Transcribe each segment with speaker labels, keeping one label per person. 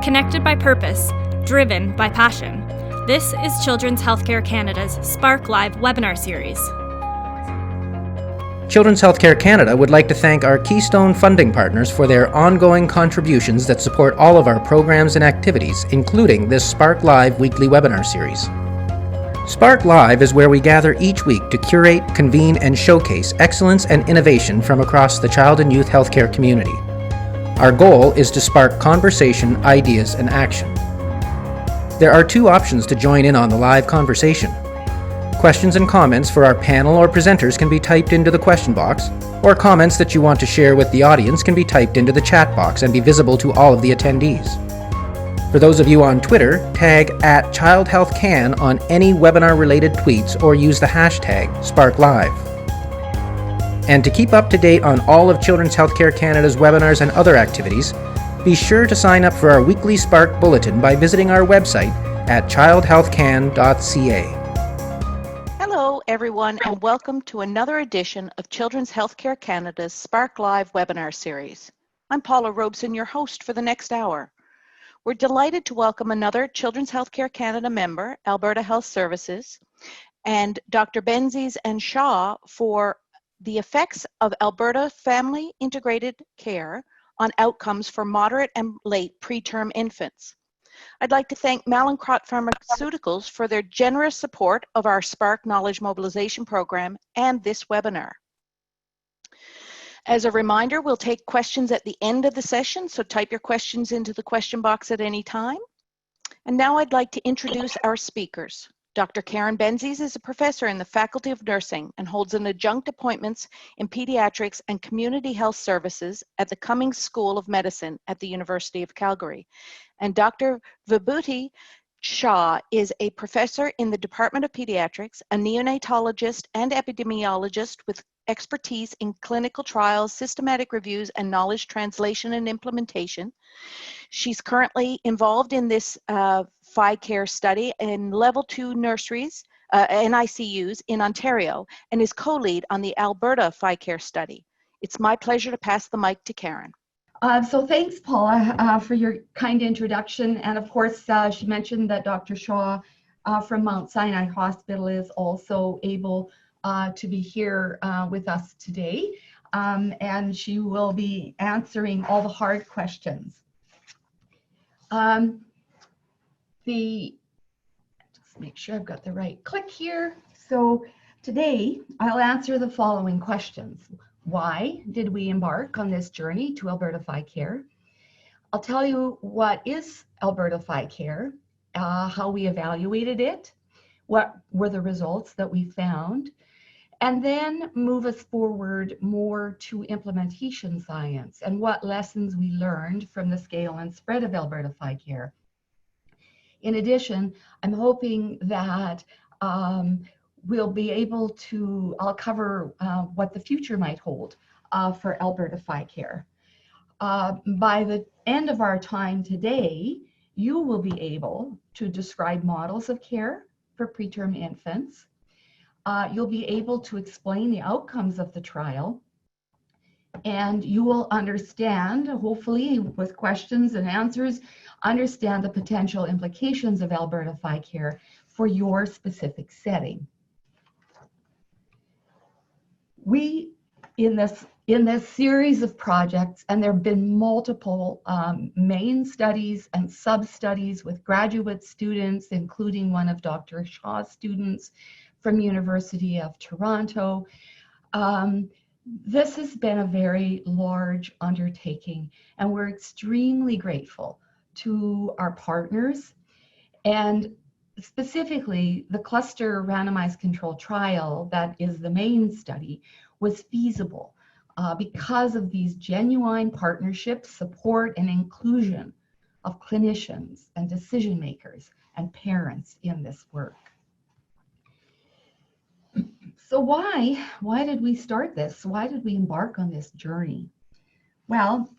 Speaker 1: Connected by purpose, driven by passion. This is Children's Healthcare Canada's Spark Live webinar series.
Speaker 2: Children's Healthcare Canada would like to thank our Keystone funding partners for their ongoing contributions that support all of our programs and activities, including this Spark Live weekly webinar series. Spark Live is where we gather each week to curate, convene, and showcase excellence and innovation from across the child and youth healthcare community. Our goal is to spark conversation, ideas, and action. There are two options to join in on the live conversation. Questions and comments for our panel or presenters can be typed into the question box, or comments that you want to share with the audience can be typed into the chat box and be visible to all of the attendees. For those of you on Twitter, tag @ChildHealthCan on any webinar-related tweets or use the hashtag SparkLive. And to keep up to date on all of Children's Healthcare Canada's webinars and other activities, be sure to sign up for our weekly Spark Bulletin by visiting our website at childhealthcan.ca.
Speaker 3: Hello everyone, and welcome to another edition of Children's Healthcare Canada's Spark Live webinar series. I'm Paula Robeson, your host for the next hour. We're delighted to welcome another Children's Healthcare Canada member, Alberta Health Services, and Dr. Benzies and Shaw for the effects of Alberta Family Integrated Care on outcomes for moderate and late preterm infants. I'd like to thank Mallinckrodt Pharmaceuticals for their generous support of our Spark Knowledge Mobilization Program and this webinar. As a reminder, we'll take questions at the end of the session, so type your questions into the question box at any time. And now I'd like to introduce our speakers. Dr. Karen Benzies is a professor in the Faculty of Nursing and holds an adjunct appointments in pediatrics and community health services at the Cummings School of Medicine at the University of Calgary. And Dr. Vibhuti Shah is a professor in the Department of Pediatrics, a neonatologist and epidemiologist with expertise in clinical trials, systematic reviews, and knowledge translation and implementation. She's currently involved in this FICare study in level 2 nurseries, NICUs in Ontario, and is co-lead on the Alberta FICare study. It's my pleasure to pass the mic to Karen.
Speaker 4: So thanks, Paula, for your kind introduction. And of course, she mentioned that Dr. Shaw from Mount Sinai Hospital is also able to be here with us today. And she will be answering all the hard questions. Just make sure I've got the right click here. So today I'll answer the following questions. Why did we embark on this journey to Alberta FICare? I'll tell you what is Alberta FICare, how we evaluated it, what were the results that we found, and then move us forward more to implementation science and what lessons we learned from the scale and spread of Alberta FICare. In addition, I'm hoping that we'll be able to, I'll cover what the future might hold for Alberta FICare. By the end of our time today, you will be able to describe models of care for preterm infants. You'll be able to explain the outcomes of the trial, and you will understand, hopefully with questions and answers, understand the potential implications of Alberta FICare for your specific setting. We, in this series of projects, and there have been multiple main studies and sub-studies with graduate students, including one of Dr. Shaw's students from University of Toronto. This has been a very large undertaking, and we're extremely grateful to our partners, and specifically the cluster randomized controlled trial that is the main study was feasible because of these genuine partnerships, support, and inclusion of clinicians and decision makers and parents in this work. So why did we start this? Why did we embark on this journey? Well,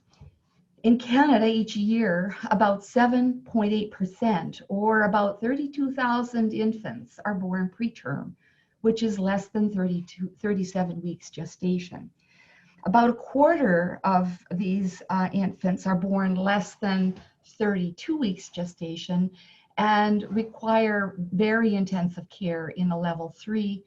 Speaker 4: in Canada each year, about 7.8% or about 32,000 infants are born preterm, which is less than 37 weeks gestation. About a quarter of these infants are born less than 32 weeks gestation and require very intensive care in a level 3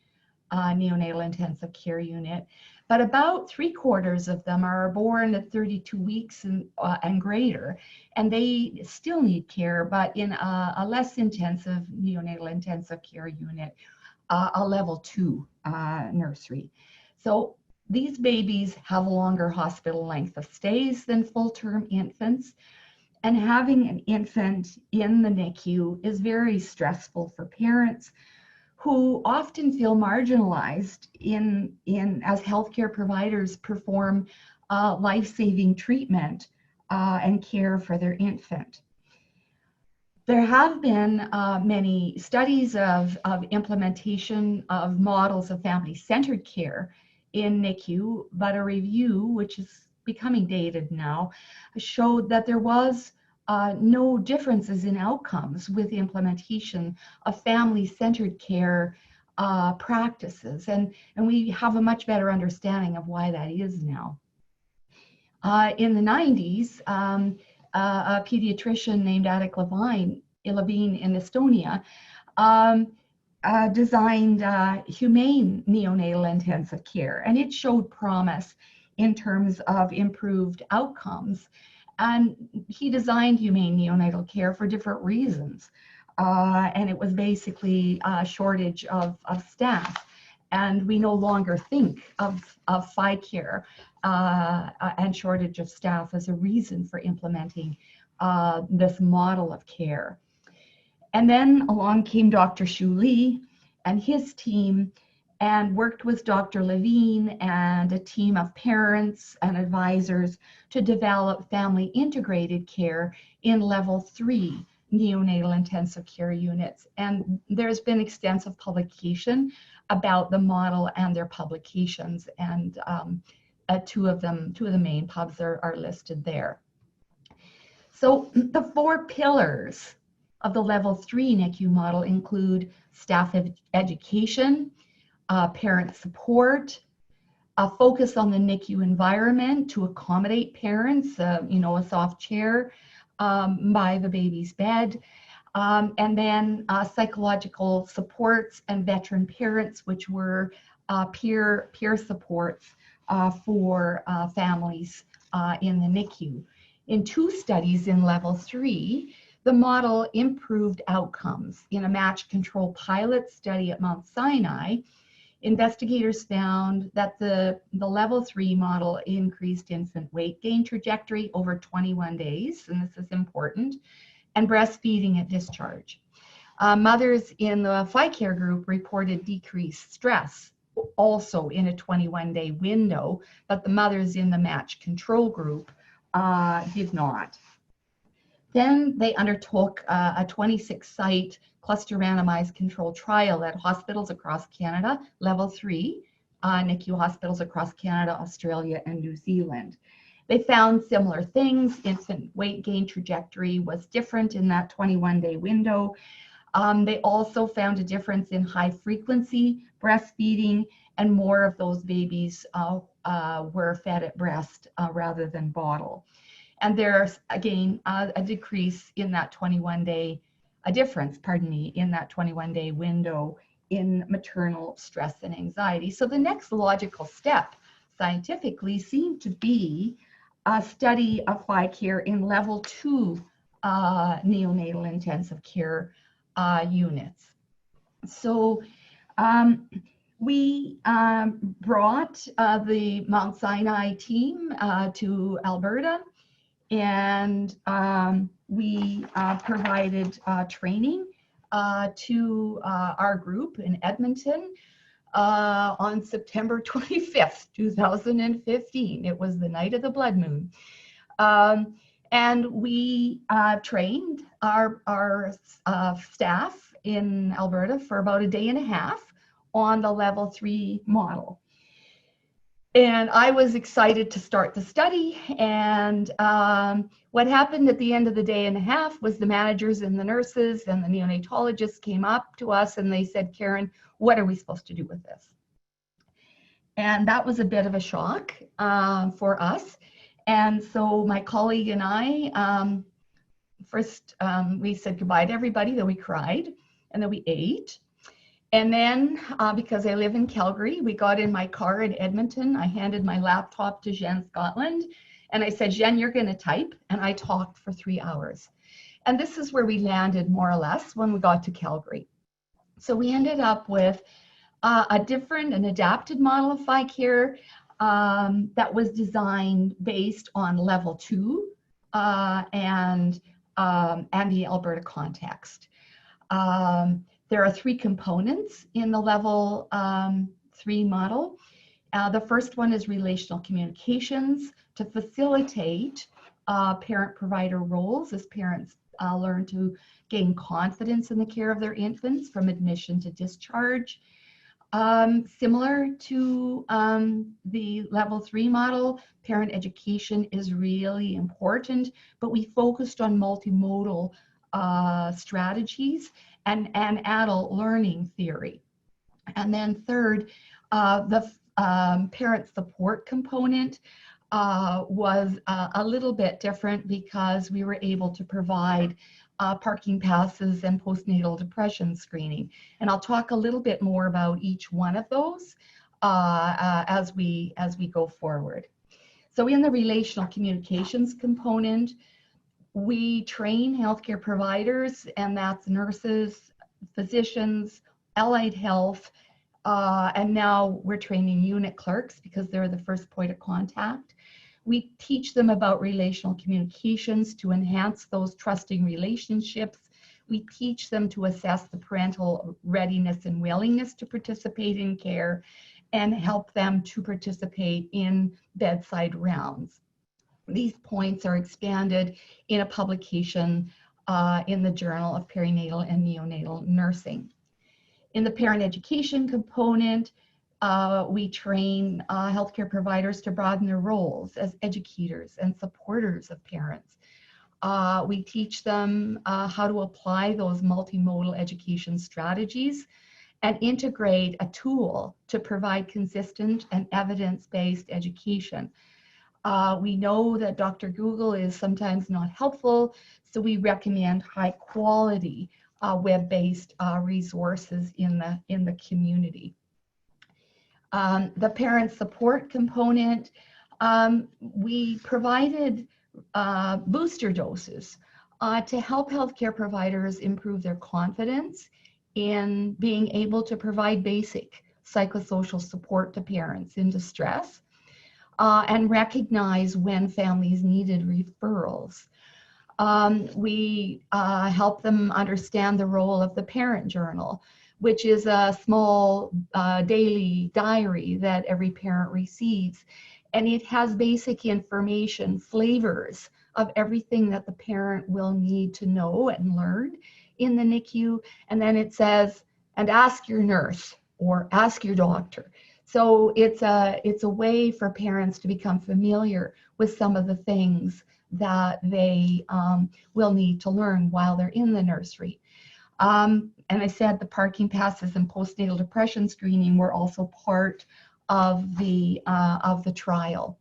Speaker 4: neonatal intensive care unit. But about 3/4 of them are born at 32 weeks and greater, and they still need care, but in a less intensive neonatal intensive care unit, a level 2 nursery. So these babies have longer hospital length of stays than full-term infants, and having an infant in the NICU is very stressful for parents who often feel marginalized in as healthcare providers perform life-saving treatment and care for their infant. There have been many studies of implementation of models of family-centered care in NICU, but a review, which is becoming dated now, showed that there was no differences in outcomes with the implementation of family-centered care practices. And we have a much better understanding of why that is now. In the 90s, a pediatrician named Attic Levine in Estonia designed humane neonatal intensive care, and it showed promise in terms of improved outcomes. And he designed humane neonatal care for different reasons. And it was basically a shortage of staff. And we no longer think of FICare and shortage of staff as a reason for implementing this model of care. And then along came Dr. Shu Li and his team, and worked with Dr. Levine and a team of parents and advisors to develop family integrated care in level 3 neonatal intensive care units. And there's been extensive publication about the model and their publications, and two of the main pubs are listed there. So the 4 pillars of the level 3 NICU model include staff education, parent support, a focus on the NICU environment to accommodate parents, a soft chair by the baby's bed, and then psychological supports and veteran parents, which were peer supports for families in the NICU. In 2 studies in level 3, the model improved outcomes. In a matched control pilot study at Mount Sinai, investigators found that the level 3 model increased infant weight gain trajectory over 21 days, and this is important, and breastfeeding at discharge. Mothers in the FICare group reported decreased stress, also in a 21-day window, but the mothers in the matched control group did not. Then they undertook a 26-site cluster randomized controlled trial at hospitals across Canada, level 3, NICU hospitals across Canada, Australia, and New Zealand. They found similar things. Infant weight gain trajectory was different in that 21-day window. They also found a difference in high frequency breastfeeding, and more of those babies were fed at breast rather than bottle. And there's, again, a decrease in that 21-day, in that 21-day window in maternal stress and anxiety. So the next logical step scientifically seemed to be a study of FICare in level 2 neonatal intensive care units. So we brought the Mount Sinai team to Alberta, and we provided training to our group in Edmonton on September 25th, 2015. It was the night of the blood moon. And we trained our staff in Alberta for about a day and a half on the level 3 model. And I was excited to start the study. And what happened at the end of the day and a half was the managers and the nurses and the neonatologists came up to us and they said, "Karen, what are we supposed to do with this?" And that was a bit of a shock for us. And so my colleague and I First, we said goodbye to everybody, then we cried, and then we ate. And then, because I live in Calgary, we got in my car in Edmonton. I handed my laptop to Jen Scotland, and I said, Jen, you're going to type. And I talked for 3 hours. And this is where we landed more or less when we got to Calgary. So we ended up with an adapted model of FICare that was designed based on level 2 and the Alberta context. There are 3 components in the level 3 model. The first one is relational communications to facilitate parent-provider roles as parents learn to gain confidence in the care of their infants from admission to discharge. Similar to the level 3 model, parent education is really important, but we focused on multimodal strategies and adult learning theory. And then third, the parent support component was a little bit different because we were able to provide parking passes and postnatal depression screening. And I'll talk a little bit more about each one of those as we go forward. So in the relational communications component, we train healthcare providers, and that's nurses, physicians, allied health, and now we're training unit clerks because they're the first point of contact. We teach them about relational communications to enhance those trusting relationships. We teach them to assess the parental readiness and willingness to participate in care and help them to participate in bedside rounds. These points are expanded in a publication in the Journal of Perinatal and Neonatal Nursing. In the parent education component, we train healthcare providers to broaden their roles as educators and supporters of parents. We teach them how to apply those multimodal education strategies and integrate a tool to provide consistent and evidence-based education. We know that Dr. Google is sometimes not helpful, so we recommend high quality web-based resources in the community. The parent support component, we provided booster doses to help healthcare providers improve their confidence in being able to provide basic psychosocial support to parents in distress and recognize when families needed referrals. We help them understand the role of the parent journal, which is a small daily diary that every parent receives. And it has basic information, flavors of everything that the parent will need to know and learn in the NICU. And then it says, and ask your nurse or ask your doctor. So it's a way for parents to become familiar with some of the things that they will need to learn while they're in the nursery. And I said the parking passes and postnatal depression screening were also part of the trial.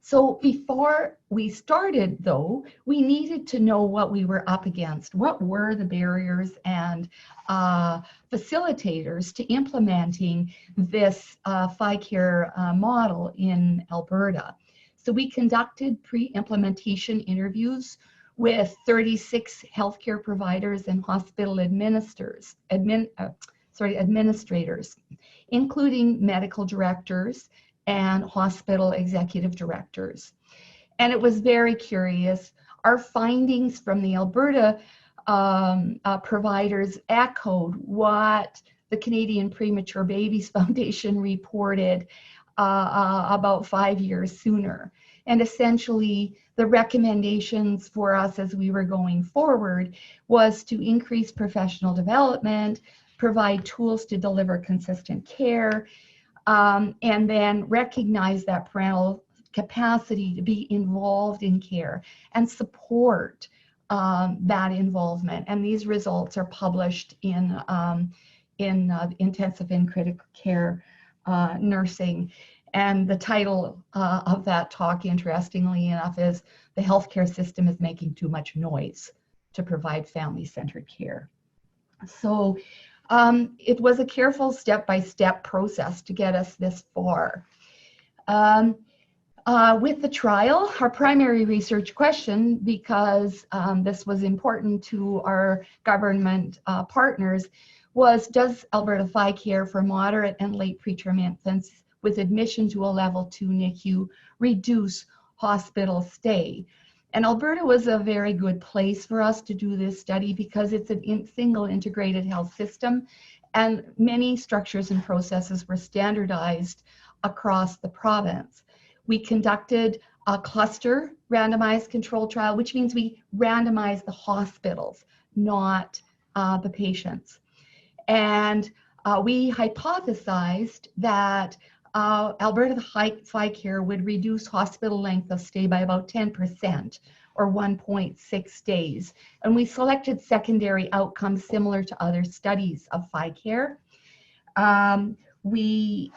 Speaker 4: So before we started, though, we needed to know what we were up against. What were the barriers and facilitators to implementing this FICare model in Alberta? So we conducted pre-implementation interviews with 36 healthcare providers and hospital administrators, including medical directors and hospital executive directors. And it was very curious. Our findings from the Alberta providers echoed what the Canadian Premature Babies Foundation reported about 5 years sooner. And essentially, the recommendations for us as we were going forward was to increase professional development, provide tools to deliver consistent care, and then recognize that parental capacity to be involved in care and support that involvement. And these results are published in intensive and critical care nursing. And the title of that talk, interestingly enough, is "The Healthcare System is Making Too Much Noise to Provide Family-Centered Care." So it was a careful step-by-step process to get us this far. With the trial, our primary research question, because this was important to our government partners, was does Alberta FICare for moderate and late preterm infants with admission to a level 2 NICU reduce hospital stay? And Alberta was a very good place for us to do this study because it's a single integrated health system, and many structures and processes were standardized across the province. We conducted a cluster randomized control trial, which means we randomized the hospitals, not the patients. And we hypothesized that Alberta FICare would reduce hospital length of stay by about 10%, or 1.6 days. And we selected secondary outcomes similar to other studies of FICare. We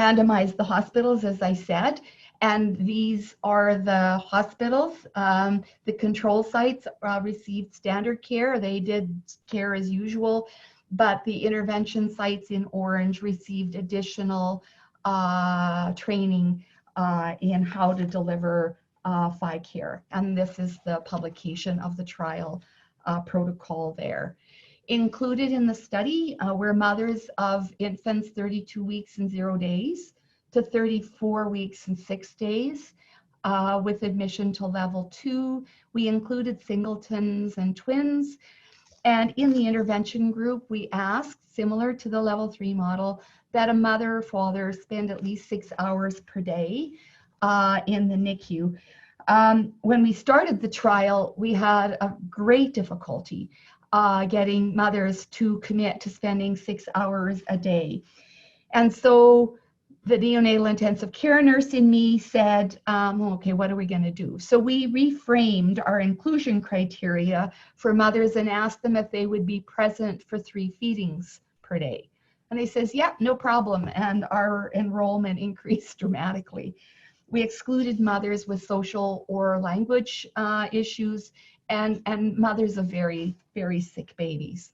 Speaker 4: randomized the hospitals, as I said, and these are the hospitals. The control sites received standard care. They did care as usual, but the intervention sites in orange received additional training in how to deliver FICare. And this is the publication of the trial protocol there. Included in the study were mothers of infants 32 weeks and 0 days to 34 weeks and 6 days with admission to level 2. We included singletons and twins. And in the intervention group, we asked, similar to the level 3 model, that a mother or father spend at least 6 hours per day in the NICU. When we started the trial, we had a great difficulty getting mothers to commit to spending 6 hours a day. And so the neonatal intensive care nurse in me said, okay, what are we going to do? So we reframed our inclusion criteria for mothers and asked them if they would be present for 3 feedings per day. And they says, yeah, no problem. And our enrollment increased dramatically. We excluded mothers with social or language issues and mothers of very, very sick babies.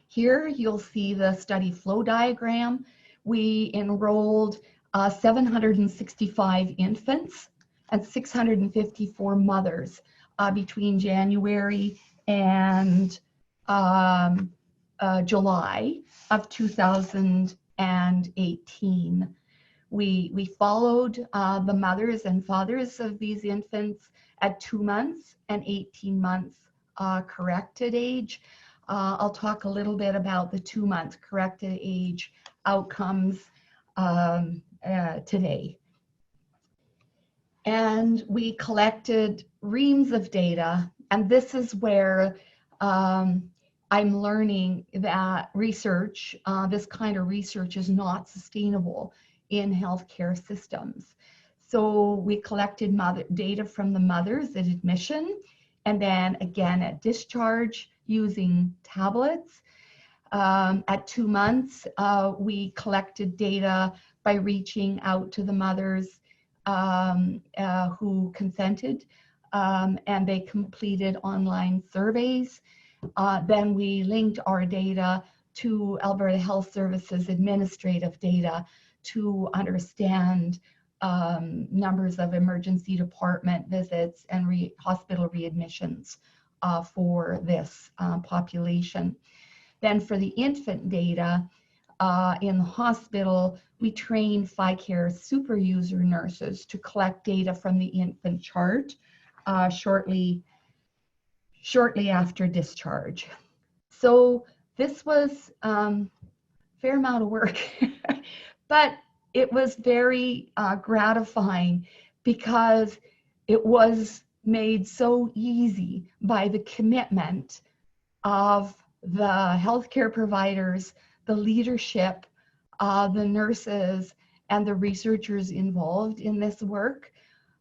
Speaker 4: Here you'll see the study flow diagram. We enrolled 765 infants and 654 mothers between January and July of 2018. We followed the mothers and fathers of these infants at 2 months and 18 months corrected age. I'll talk a little bit about the 2-month corrected age outcomes today. And we collected reams of data, and this is where I'm learning that research, this kind of research is not sustainable in healthcare systems. So we collected data from the mothers at admission, and then again at discharge using tablets. At 2 months, we collected data by reaching out to the mothers who consented, and they completed online surveys. Then we linked our data to Alberta Health Services administrative data to understand numbers of emergency department visits and hospital readmissions for this population. Then for the infant data in the hospital, we trained FICare super user nurses to collect data from the infant chart shortly after discharge. So this was a fair amount of work, but it was very gratifying because it was made so easy by the commitment of the healthcare providers, the leadership, the nurses, and the researchers involved in this work.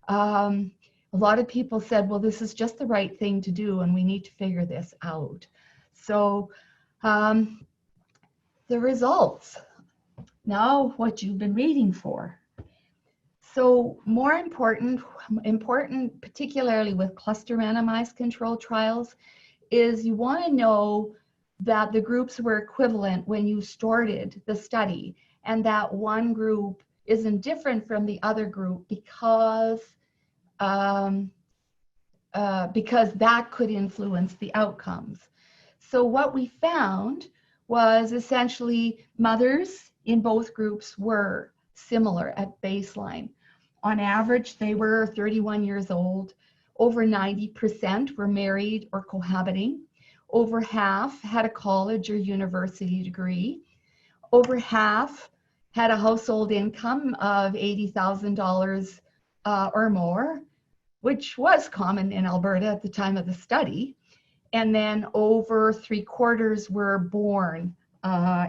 Speaker 4: A lot of people said, well, this is just the right thing to do and we need to figure this out. So the results. Now, what you've been waiting for. So more important, particularly with cluster randomized controlled trials, is you want to know that the groups were equivalent when you started the study, and that one group isn't different from the other group because that could influence the outcomes. So what we found was essentially mothers in both groups were similar at baseline. On average, they were 31 years old. Over 90% were married or cohabiting. Over half had a college or university degree. Over half had a household income of $80,000 or more, which was common in Alberta at the time of the study. And then over 3/4 were born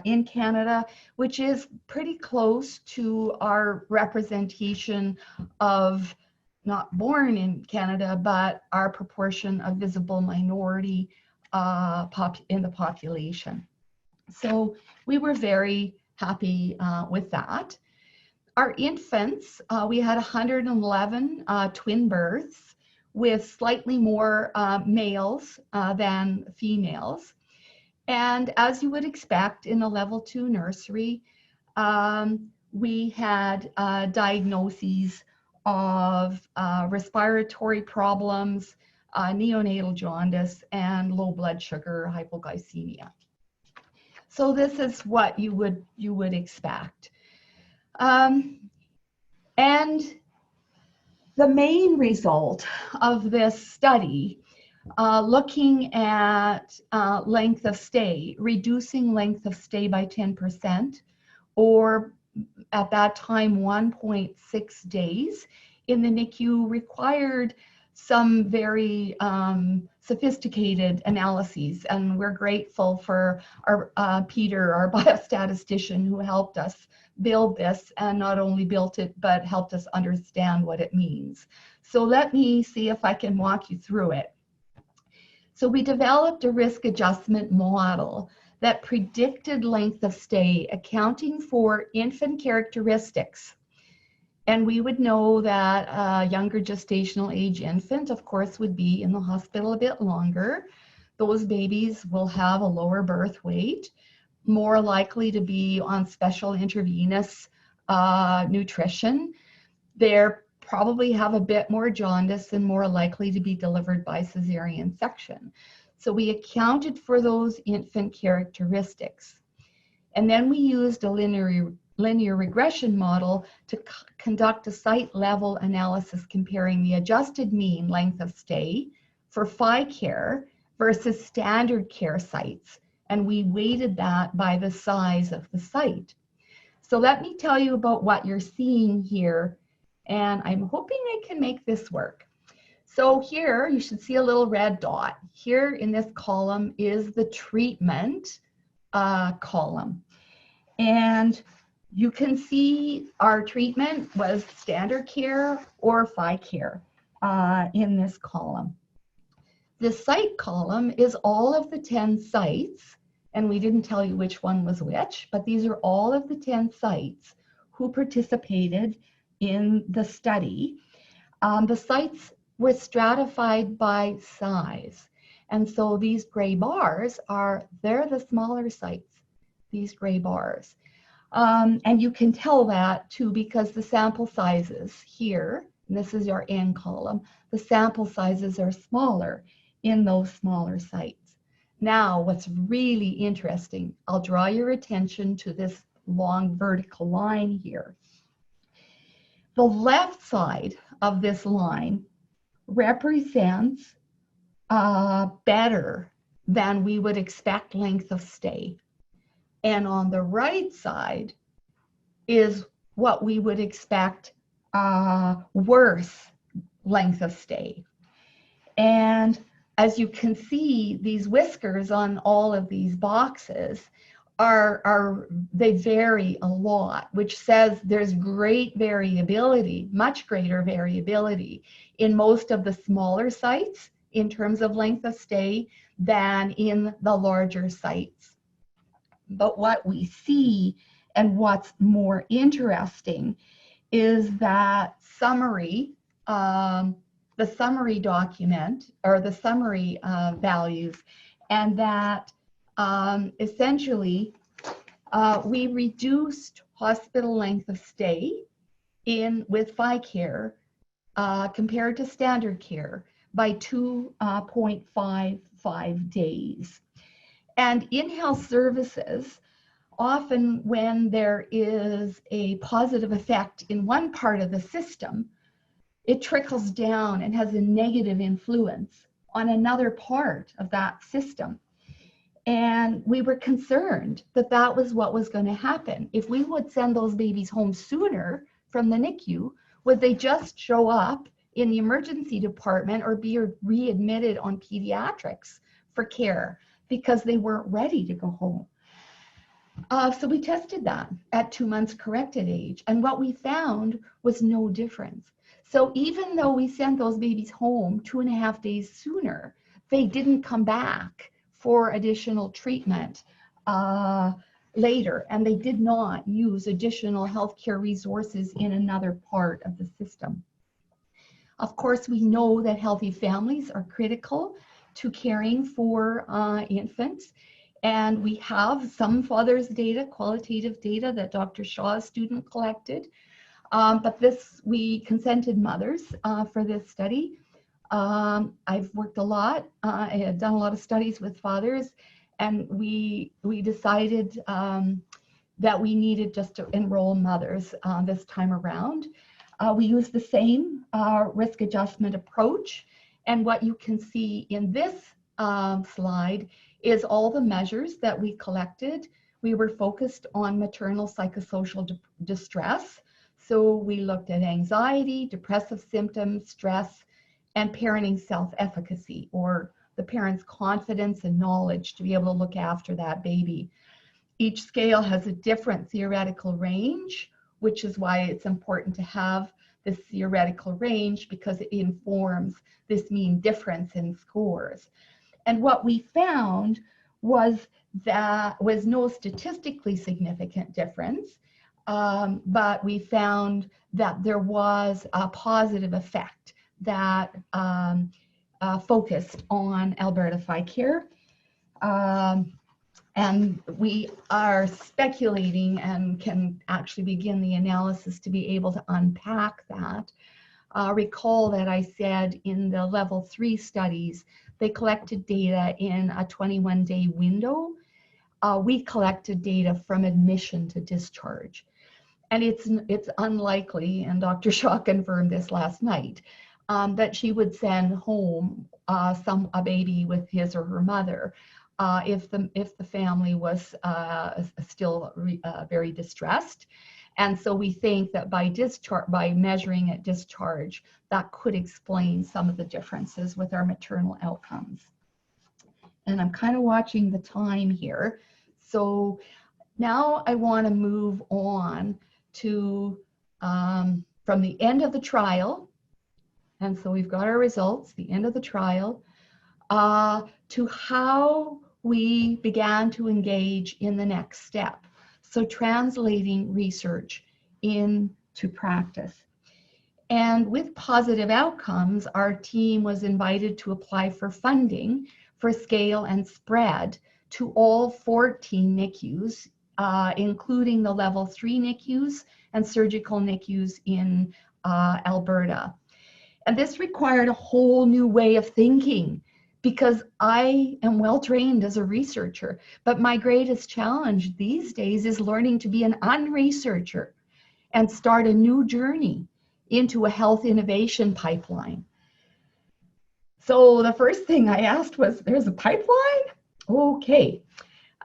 Speaker 4: in Canada, which is pretty close to our representation of not born in Canada, but our proportion of visible minority in the population. So we were very happy with that. Our infants, we had 111 twin births with slightly more males than females. And as you would expect in a level 2 nursery, we had diagnoses of respiratory problems, neonatal jaundice, and low blood sugar hypoglycemia. So this is what you would expect. And the main result of this study, looking at length of stay, reducing length of stay by 10%, or at that time 1.6 days in the NICU, required some very sophisticated analyses, and we're grateful for our Peter, our biostatistician, who helped us build this, and not only built it but helped us understand what it means. So let me see if I can walk you through it. So we developed a risk adjustment model that predicted length of stay, accounting for infant characteristics. And we would know that a younger gestational age infant, of course, would be in the hospital a bit longer. Those babies will have a lower birth weight, more likely to be on special intravenous nutrition. They're probably have a bit more jaundice and more likely to be delivered by cesarean section. So we accounted for those infant characteristics. And then we used a linear regression model to conduct a site level analysis comparing the adjusted mean length of stay for FICare versus standard care sites. And we weighted that by the size of the site. So let me tell you about what you're seeing here, and I'm hoping I can make this work. So here you should see a little red dot. Here in this column is the treatment column. And you can see our treatment was standard care or FICare in this column. The site column is all of the 10 sites, and we didn't tell you which one was which, but these are all of the 10 sites who participated in the study. The sites were stratified by size. And so these gray bars they're the smaller sites, these gray bars. And you can tell that too because the sample sizes here, and this is your N column, the sample sizes are smaller in those smaller sites. Now, what's really interesting, I'll draw your attention to this long vertical line here. The left side of this line represents better than we would expect length of stay. And on the right side is what we would expect worse length of stay. And as you can see, these whiskers on all of these boxes they vary a lot, which says there's great variability, much greater variability in most of the smaller sites in terms of length of stay than in the larger sites. But what we see and what's more interesting is that summary, the summary document or the summary values, and that essentially we reduced hospital length of stay with FICare compared to standard care by 2.55 days. And in health services, often when there is a positive effect in one part of the system, it trickles down and has a negative influence on another part of that system. And we were concerned that that was what was going to happen. If we would send those babies home sooner from the NICU, would they just show up in the emergency department or be readmitted on pediatrics for care because they weren't ready to go home? So we tested that at 2 months corrected age, and what we found was no difference. So even though we sent those babies home 2.5 days sooner, they didn't come back for additional treatment later, and they did not use additional healthcare resources in another part of the system. Of course, we know that healthy families are critical to caring for infants. And we have some father's data, qualitative data that Dr. Shaw's student collected. But we consented mothers for this study. I've worked a lot. I had done a lot of studies with fathers, and we decided that we needed just to enroll mothers this time around. We used the same risk adjustment approach. And what you can see in this slide is all the measures that we collected. We were focused on maternal psychosocial distress. So we looked at anxiety, depressive symptoms, stress, and parenting self-efficacy, or the parent's confidence and knowledge to be able to look after that baby. Each scale has a different theoretical range, which is why it's important to have this theoretical range, because it informs this mean difference in scores. And what we found was no statistically significant difference, but we found that there was a positive effect that focused on Alberta FICare. And we are speculating and can actually begin the analysis to be able to unpack that. Recall that I said in the level 3 studies, they collected data in a 21-day window. We collected data from admission to discharge. And it's unlikely, and Dr. Shaw confirmed this last night, that she would send home a baby with his or her mother if the family was still very distressed. And so we think that by measuring at discharge, that could explain some of the differences with our maternal outcomes. And I'm kind of watching the time here. So now I want to move on to from the end of the trial. And so we've got our results, the end of the trial, to how we began to engage in the next step. So translating research into practice. And with positive outcomes, our team was invited to apply for funding for scale and spread to all 14 NICUs, including the level 3 NICUs and surgical NICUs in Alberta. And this required a whole new way of thinking, because I am well trained as a researcher, but my greatest challenge these days is learning to be an unresearcher and start a new journey into a health innovation pipeline. So the first thing I asked was, there's a pipeline? Okay.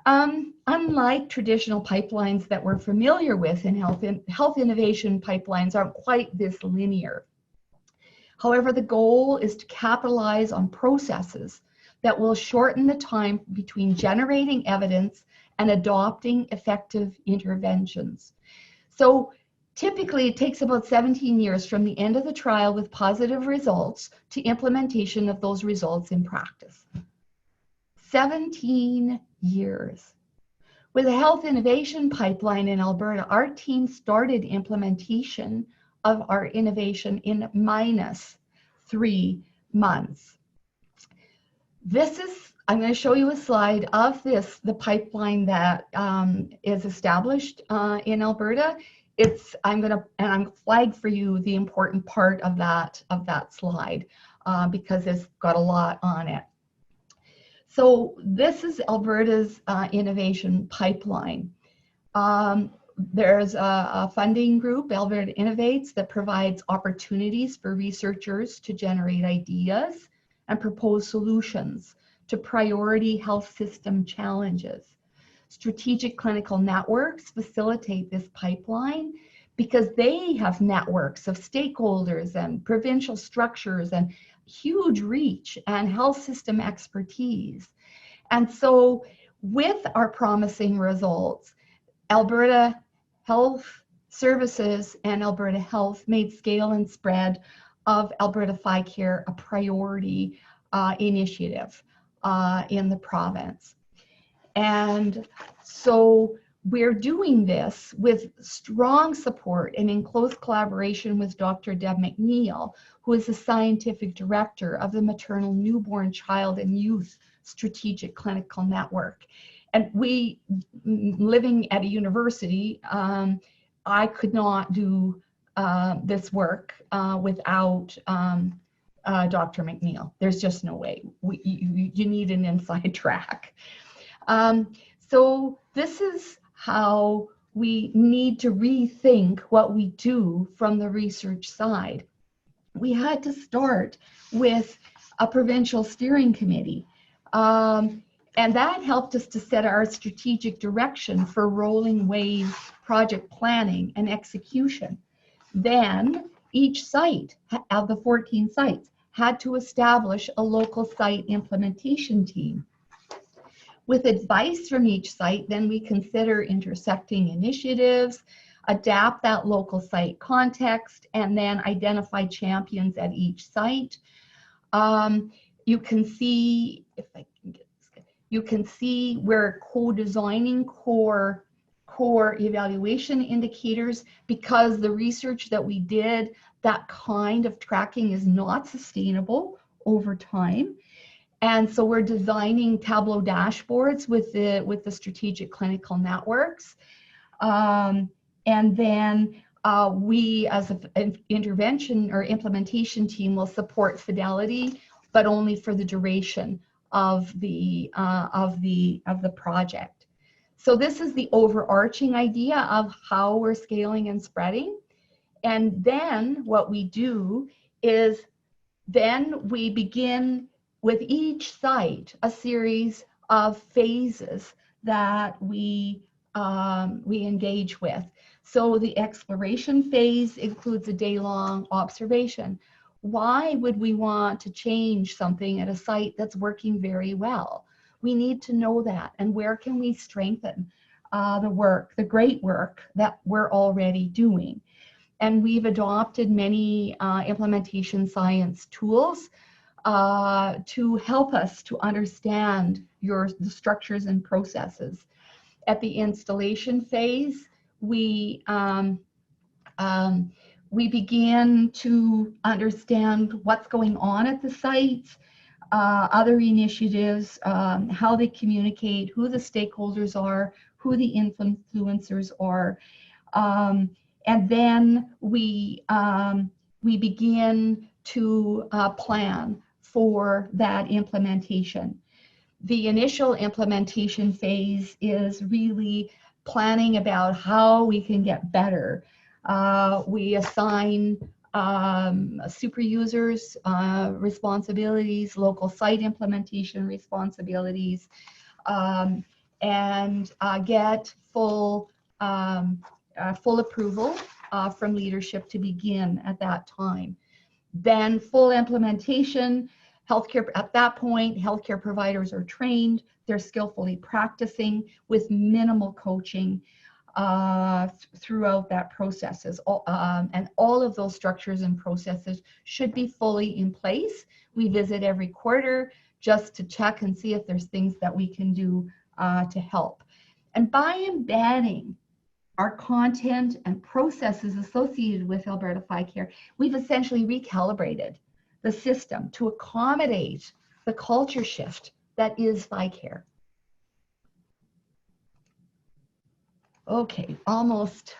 Speaker 4: Unlike traditional pipelines that we're familiar with in health innovation pipelines aren't quite this linear. However, the goal is to capitalize on processes that will shorten the time between generating evidence and adopting effective interventions. So typically, it takes about 17 years from the end of the trial with positive results to implementation of those results in practice. 17 years. With the health innovation pipeline in Alberta, our team started implementation of our innovation in -3 months. I'm going to show you a slide of the pipeline that is established in Alberta. I'm going to flag for you the important part of that slide because it's got a lot on it. So this is Alberta's innovation pipeline. There's a funding group, Alberta Innovates, that provides opportunities for researchers to generate ideas and propose solutions to priority health system challenges. Strategic clinical networks facilitate this pipeline because they have networks of stakeholders and provincial structures and huge reach and health system expertise. And so with our promising results, Alberta Health Services and Alberta Health made scale and spread of Alberta FICare a priority initiative in the province. And so we're doing this with strong support and in close collaboration with Dr. Deb McNeil, who is the scientific director of the Maternal, Newborn, Child and Youth Strategic Clinical Network. And we, living at a university, I could not do this work without Dr. McNeil. There's just no way. You need an inside track. So this is how we need to rethink what we do from the research side. We had to start with a provincial steering committee. And that helped us to set our strategic direction for rolling wave project planning and execution. Then each site of the 14 sites had to establish a local site implementation team. With advice from each site, then we consider intersecting initiatives, adapt that local site context, and then identify champions at each site. You can see, if I can get this, you can see we're co-designing core evaluation indicators because the research that we did, that kind of tracking is not sustainable over time. And so we're designing Tableau dashboards with the strategic clinical networks. And then we as an intervention or implementation team will support fidelity, but only for the duration of the project. So this is the overarching idea of how we're scaling and spreading. And then what we do is then we begin with each site a series of phases that we engage with. So the exploration phase includes a day-long observation. Why would we want to change something at a site that's working very well? We need to know that, and where can we strengthen the great work that we're already doing. And we've adopted many implementation science tools to help us to understand the structures and processes. At the installation phase, we begin to understand what's going on at the sites, other initiatives, how they communicate, who the stakeholders are, who the influencers are, and then we begin to plan for that implementation. The initial implementation phase is really planning about how we can get better. We assign super users responsibilities, local site implementation responsibilities, and get full approval from leadership to begin at that time. Then full implementation, healthcare, at that point, healthcare providers are trained, they're skillfully practicing with minimal coaching throughout that processes. And all of those structures and processes should be fully in place. We visit every quarter just to check and see if there's things that we can do to help. And by embedding our content and processes associated with Alberta FICare, we've essentially recalibrated the system to accommodate the culture shift that is FICare. Okay, almost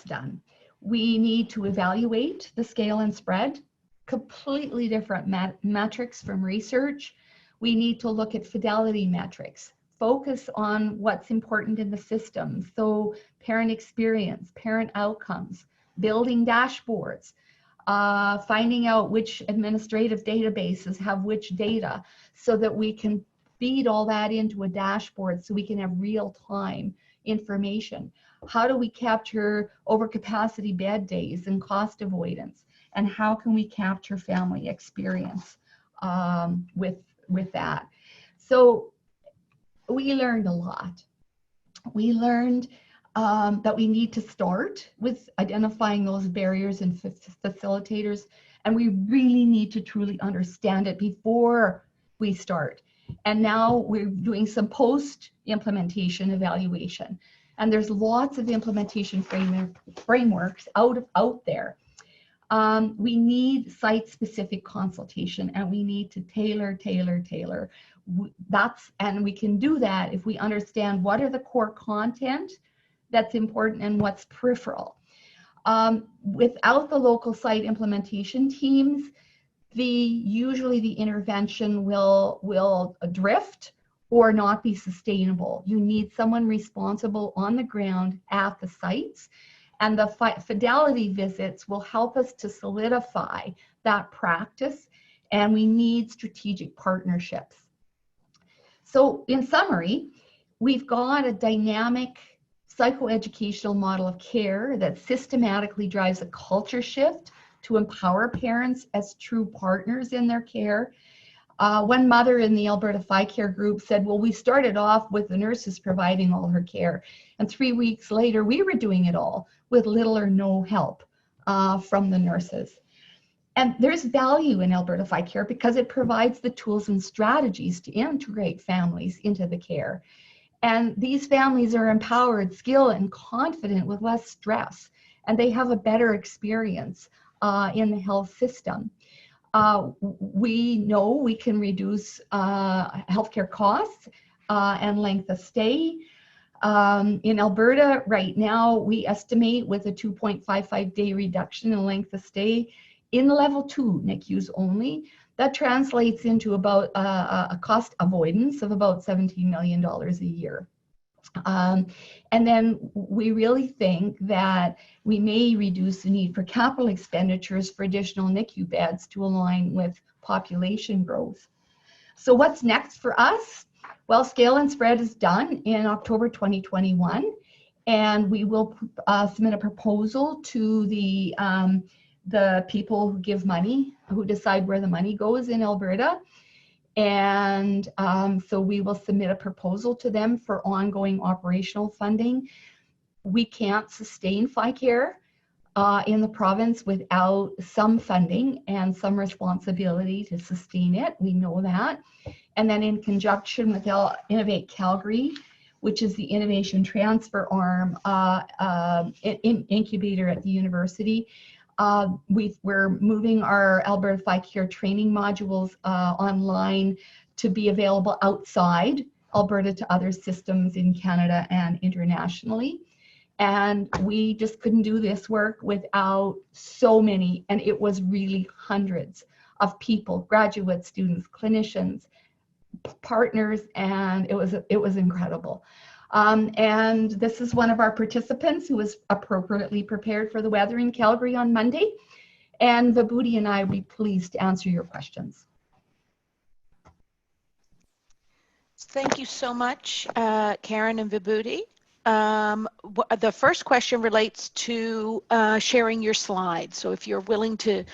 Speaker 4: done. We need to evaluate the scale and spread, completely different metrics from research. We need to look at fidelity metrics, focus on what's important in the system. So parent experience, parent outcomes, building dashboards, finding out which administrative databases have which data so that we can feed all that into a dashboard so we can have real-time information. How do we capture overcapacity bed days and cost avoidance? And how can we capture family experience with that? So we learned a lot. We learned that we need to start with identifying those barriers and facilitators, and we really need to truly understand it before we start. And now we're doing some post-implementation evaluation, and there's lots of implementation frameworks out there. We need site-specific consultation, and we need to tailor. And we can do that if we understand what are the core content that's important and what's peripheral. Without the local site implementation teams, usually the intervention will drift or not be sustainable. You need someone responsible on the ground at the sites, and the fidelity visits will help us to solidify that practice, and we need strategic partnerships. So in summary, we've got a dynamic psychoeducational model of care that systematically drives a culture shift to empower parents as true partners in their care. One mother in the Alberta FICare group said, well, we started off with the nurses providing all her care, and 3 weeks later, we were doing it all with little or no help from the nurses. And there's value in Alberta FICare because it provides the tools and strategies to integrate families into the care. And these families are empowered, skilled, and confident with less stress, and they have a better experience in the health system. We know we can reduce healthcare costs and length of stay. In Alberta right now, we estimate with a 2.55 day reduction in length of stay in level 2 NICUs only, that translates into about a cost avoidance of about $17 million a year. And then we really think that we may reduce the need for capital expenditures for additional NICU beds to align with population growth. So what's next for us? Well, scale and spread is done in October 2021, and we will submit a proposal to the people who give money, who decide where the money goes in Alberta. And so we will submit a proposal to them for ongoing operational funding. We can't sustain FICare in the province without some funding and some responsibility to sustain it. We know that. And then in conjunction with Innovate Calgary, which is the innovation transfer arm incubator at the university, we're moving our Alberta FICare training modules online to be available outside Alberta to other systems in Canada and internationally. And we just couldn't do this work without so many, and it was really hundreds of people, graduate students, clinicians, partners, and it was incredible. And this is one of our participants who was appropriately prepared for the weather in Calgary on Monday. And Vibhuti and I would be pleased to answer your questions.
Speaker 3: Thank you so much, Karen and Vibhuti. The first question relates to sharing your slides. So if you're willing to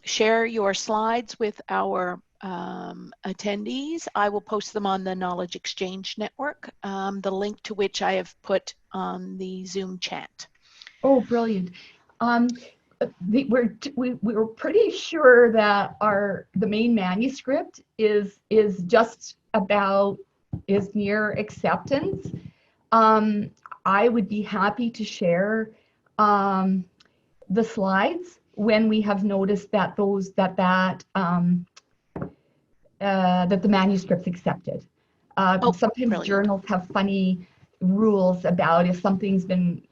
Speaker 3: share your slides with our attendees, I will post them on the Knowledge Exchange Network, the link to which I have put on the Zoom chat.
Speaker 4: Oh, brilliant. We were pretty sure that the main manuscript is just about, is near acceptance. I would be happy to share the slides when we have noticed that that the manuscript's accepted. Sometimes
Speaker 3: brilliant.
Speaker 4: journals have funny rules about if something's been,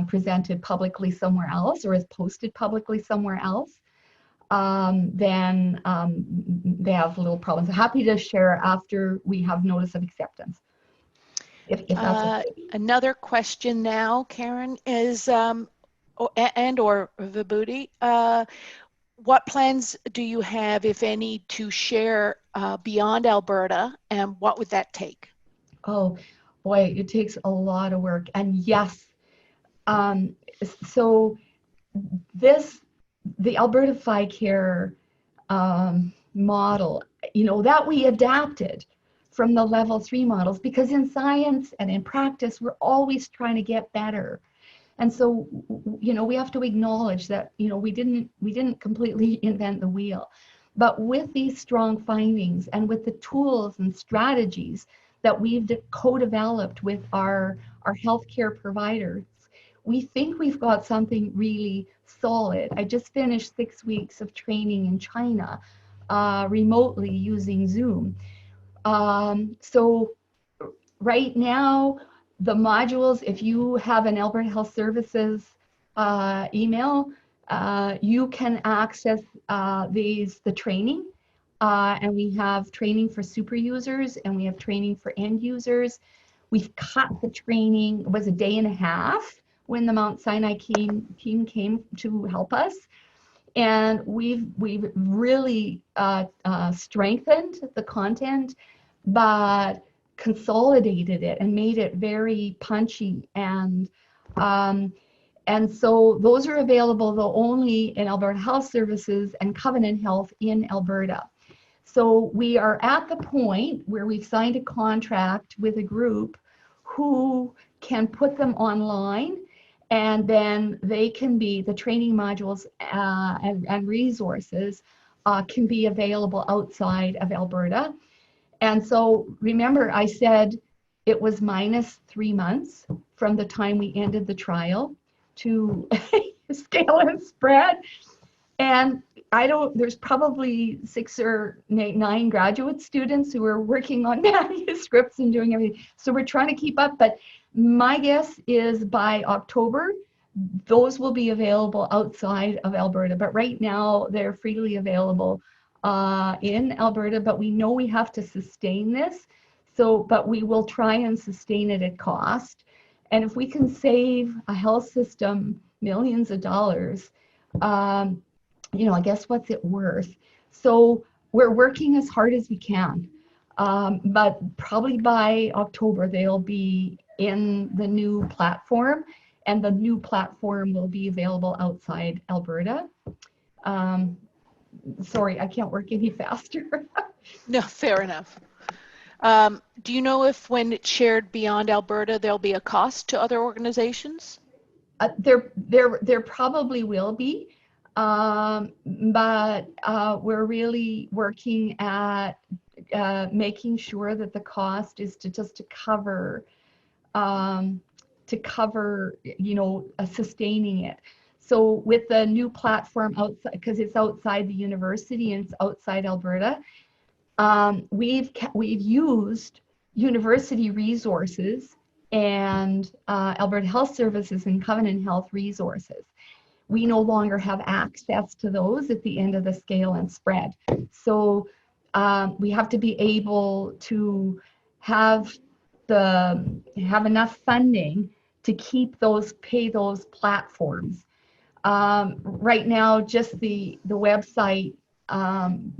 Speaker 4: presented publicly somewhere else or is posted publicly somewhere else, then they have little problems. I'm happy to share after we have notice of acceptance. If that's okay.
Speaker 3: Another question now, Karen, is, or Vibhuti, what plans do you have, if any, to share beyond Alberta, and what would that take?
Speaker 4: Oh boy, it takes a lot of work. And yes, so the Alberta FICare model, that we adapted from the level 3 models, because in science and in practice, we're always trying to get better. And so, we have to acknowledge that, we didn't completely invent the wheel. But with these strong findings and with the tools and strategies that we've co-developed with our healthcare providers, we think we've got something really solid. I just finished 6 weeks of training in China, remotely using Zoom. So right now, the modules, if you have an Alberta Health Services email, you can access the training. And we have training for super users and we have training for end users. We've cut the training, it was a day and a half when the Mount Sinai team came to help us. And we've really strengthened the content, but consolidated it and made it very punchy. And so those are available though only in Alberta Health Services and Covenant Health in Alberta. So we are at the point where we've signed a contract with a group who can put them online, and then they can be, the training modules and resources can be available outside of Alberta. And so remember, I said it was minus 3 months from the time we ended the trial to scale and spread. And there's probably 6 or 9 graduate students who are working on manuscripts and doing everything. So we're trying to keep up, but my guess is by October, those will be available outside of Alberta. But right now they're freely available in Alberta, but we know we have to sustain this. But we will try and sustain it at cost. And if we can save a health system millions of dollars, I guess what's it worth? So we're working as hard as we can, but probably by October, they'll be in the new platform, and the new platform will be available outside Alberta. Sorry, I can't work any faster.
Speaker 3: No, fair enough. Do you know if when it's shared beyond Alberta, there'll be a cost to other organizations?
Speaker 4: There probably will be, but we're really working at making sure that the cost is to cover sustaining it. So with the new platform outside, because it's outside the university and it's outside Alberta, we've used university resources and Alberta Health Services and Covenant Health resources. We no longer have access to those at the end of the scale and spread. So we have to be able to have enough funding to pay those platforms. Right now, just the website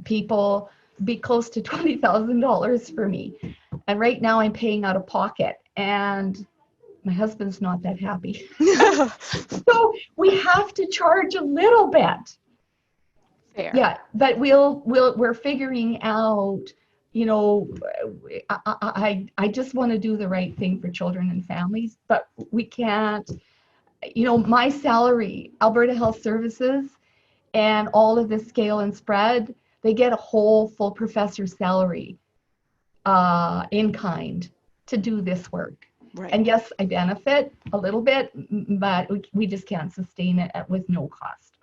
Speaker 4: people be close to $20,000 for me. And right now I'm paying out of pocket, and my husband's not that happy. So we have to charge a little bit.
Speaker 3: Fair.
Speaker 4: Yeah, but we're figuring out, I just want to do the right thing for children and families, but we can't, my salary, Alberta Health Services, and all of this scale and spread, they get a whole full professor salary in kind to do this work.
Speaker 3: Right.
Speaker 4: And yes, I benefit a little bit, but we just can't sustain it with no cost.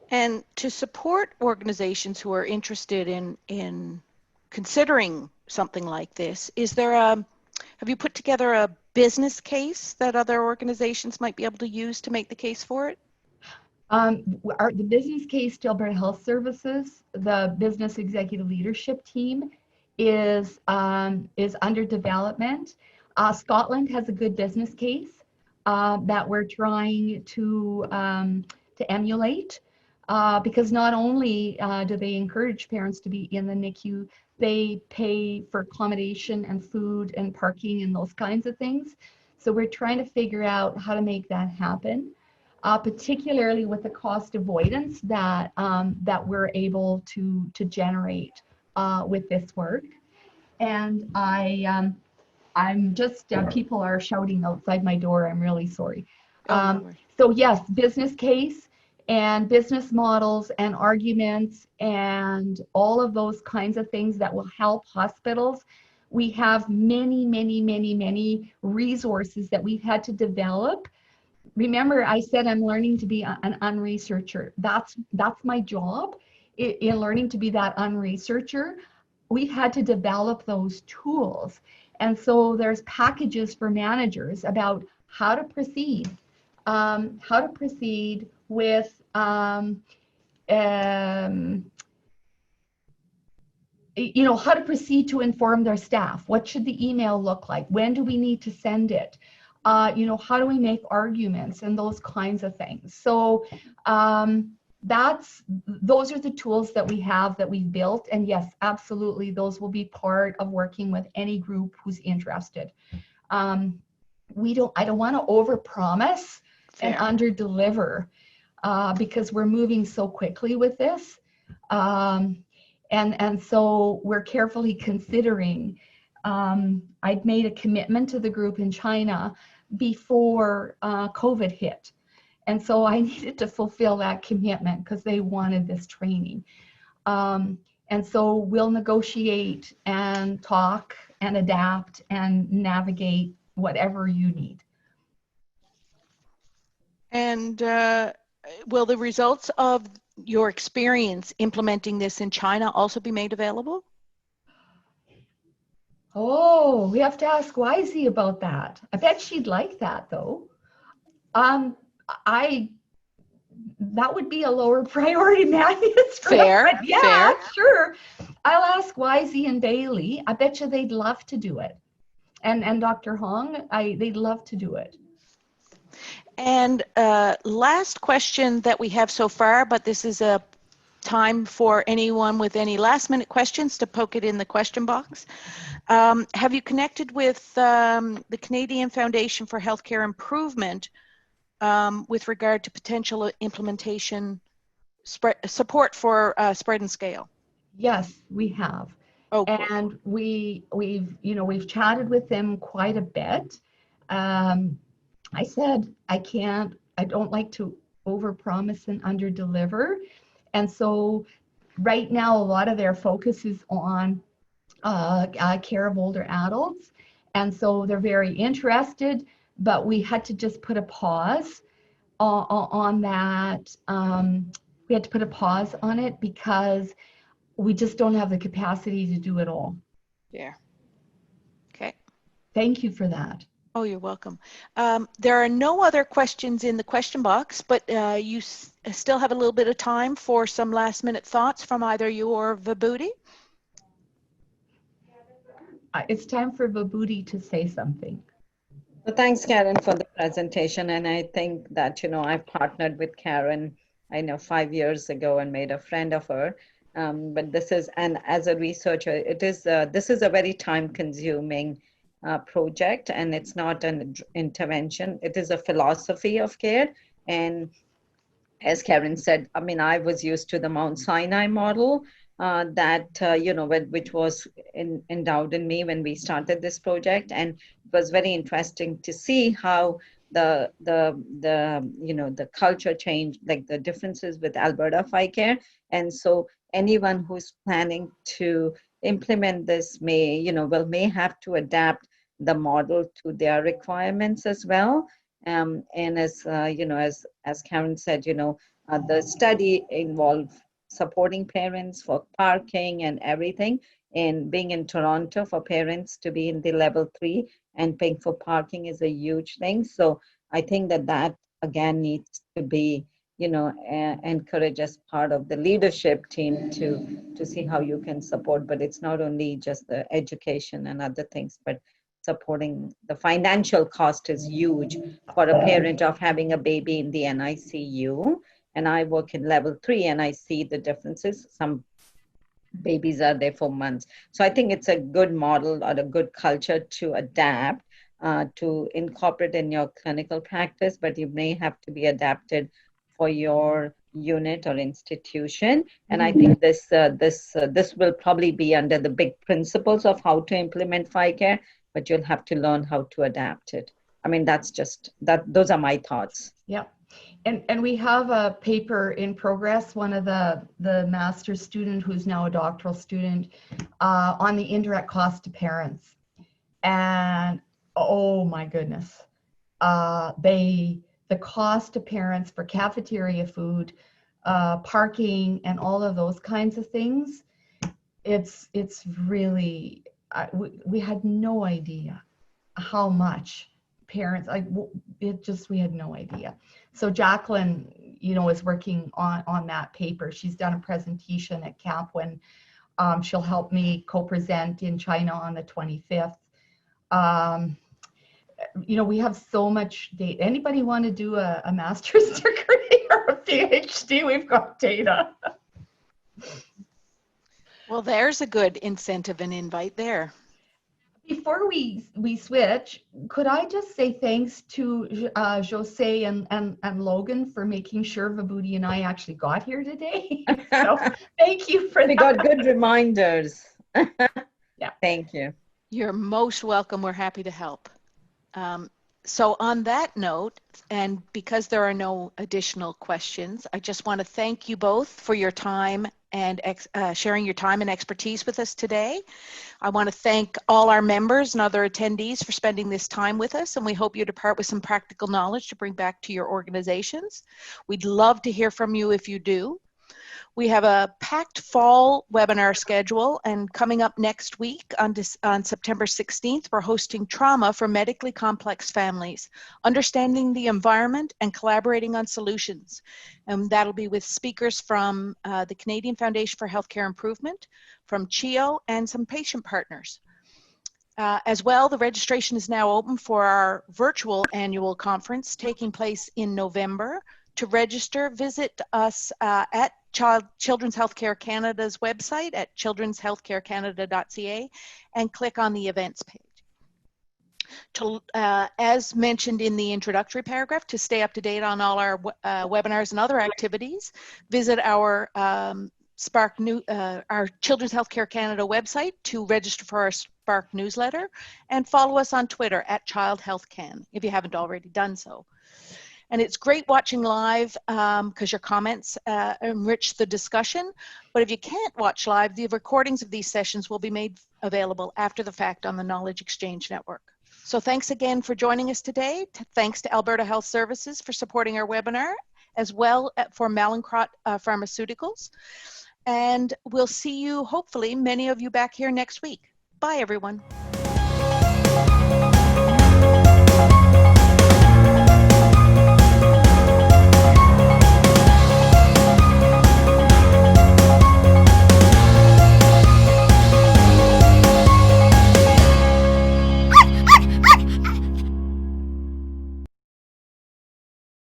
Speaker 3: And to support organizations who are interested in considering something like this, have you put together a business case that other organizations might be able to use to make the case for it?
Speaker 4: The business case to Alberta Health Services, the business executive leadership team is under development. Scotland has a good business case that we're trying to emulate, because not only do they encourage parents to be in the NICU, they pay for accommodation and food and parking and those kinds of things. So we're trying to figure out how to make that happen. Particularly with the cost avoidance that we're able to generate with this work. And I'm just people are shouting outside my door. I'm really sorry. So yes, business case and business models and arguments and all of those kinds of things that will help hospitals. We have many resources that we've had to develop. Remember, I said I'm learning to be an unresearcher. That's my job in learning to be that unresearcher. We've had to develop those tools. And so there's packages for managers about how to proceed with how to proceed to inform their staff. What should the email look like? When do we need to send it? How do we make arguments and those kinds of things? So those are the tools that we have that we've built. And yes, absolutely, those will be part of working with any group who's interested. I don't want to overpromise and underdeliver because we're moving so quickly with this. And so we're carefully considering. I'd made a commitment to the group in China before COVID hit. And so I needed to fulfill that commitment because they wanted this training. And so we'll negotiate and talk and adapt and navigate whatever you need.
Speaker 3: And will the results of your experience implementing this in China also be made available?
Speaker 4: Oh, we have to ask Wisey about that. I bet she'd like that, though. That would be a lower priority manuscript.
Speaker 3: Fair.
Speaker 4: Sure. I'll ask Wisey and Bailey. I bet you they'd love to do it. And Dr. Hong, they'd love to do it.
Speaker 3: And last question that we have so far, but this is a time for anyone with any last minute questions to poke it in the question box. Have you connected with the Canadian Foundation for Healthcare Improvement with regard to potential implementation support for spread and scale?
Speaker 4: Yes, we have.
Speaker 3: Oh,
Speaker 4: and we've chatted with them quite a bit. I said I don't like to overpromise and underdeliver. And so right now, a lot of their focus is on care of older adults. And so they're very interested, but we had to just put a pause on that. We had to put a pause on it because we just don't have the capacity to do it all.
Speaker 3: Yeah. Okay.
Speaker 4: Thank you for that.
Speaker 3: Oh, you're welcome. There are no other questions in the question box, but you still have a little bit of time for some last minute thoughts from either you or Vibhuti.
Speaker 4: It's time for Vibhuti to say something.
Speaker 5: Well, thanks, Karen, for the presentation. And I think that, I've partnered with Karen, 5 years ago and made a friend of her. But this is, and as a researcher, this is a very time-consuming project, and it's not an intervention. It is a philosophy of care. And as Karen said, I was used to the Mount Sinai model which was endowed in me when we started this project. And it was very interesting to see how the culture changed, like the differences with Alberta FICare. And so anyone who's planning to implement this may have to adapt the model to their requirements as well. And as as Karen said, the study involved supporting parents for parking and everything. And being in Toronto, for parents to be in the level 3 and paying for parking is a huge thing. So I think that again needs to be, encouraged as part of the leadership team to see how you can support. But it's not only just the education and other things, but supporting the financial cost is huge for a parent of having a baby in the NICU. And I work in level 3 and I see the differences. Some babies are there for months. So I think it's a good model or a good culture to adapt, to incorporate in your clinical practice, but you may have to be adapted for your unit or institution. And I think this will probably be under the big principles of how to implement FICare, but you'll have to learn how to adapt it. I mean, those are my thoughts.
Speaker 4: Yeah. And we have a paper in progress, one of the master's student who's now a doctoral student, on the indirect cost to parents. And oh my goodness, the cost to parents for cafeteria food, parking, and all of those kinds of things, it's really, we had no idea how much parents, we had no idea. So Jacqueline, is working on that paper. She's done a presentation at camp when she'll help me co-present in China on the 25th. We have so much data. Anybody want to do a master's degree or a PhD? We've got data.
Speaker 3: Well, there's a good incentive and invite there.
Speaker 4: Before we switch, could I just say thanks to Jose and Logan for making sure Vibhuti and I actually got here today. So thank you for that.
Speaker 5: We got good reminders.
Speaker 4: Yeah.
Speaker 5: Thank you.
Speaker 3: You're most welcome. We're happy to help. So on that note, and because there are no additional questions, I just want to thank you both for your time and sharing your time and expertise with us today. I want to thank all our members and other attendees for spending this time with us, and we hope you depart with some practical knowledge to bring back to your organizations. We'd love to hear from you if you do. We have a packed fall webinar schedule, and coming up next week on September 16th, we're hosting Trauma for Medically Complex Families, Understanding the Environment and Collaborating on Solutions. And that'll be with speakers from the Canadian Foundation for Healthcare Improvement, from CHEO, and some patient partners. As well, the registration is now open for our virtual annual conference taking place in November. To register, visit us at Children's Healthcare Canada's website at childrenshealthcarecanada.ca and click on the events page. As mentioned in the introductory paragraph, to stay up to date on all our webinars and other activities, visit our our Children's Healthcare Canada website to register for our Spark newsletter, and follow us on Twitter at ChildHealthCan if you haven't already done so. And it's great watching live because your comments enrich the discussion. But if you can't watch live, the recordings of these sessions will be made available after the fact on the Knowledge Exchange Network. So thanks again for joining us today. Thanks to Alberta Health Services for supporting our webinar, as well for Mallinckrodt Pharmaceuticals. And we'll see you, hopefully, many of you back here next week. Bye, everyone.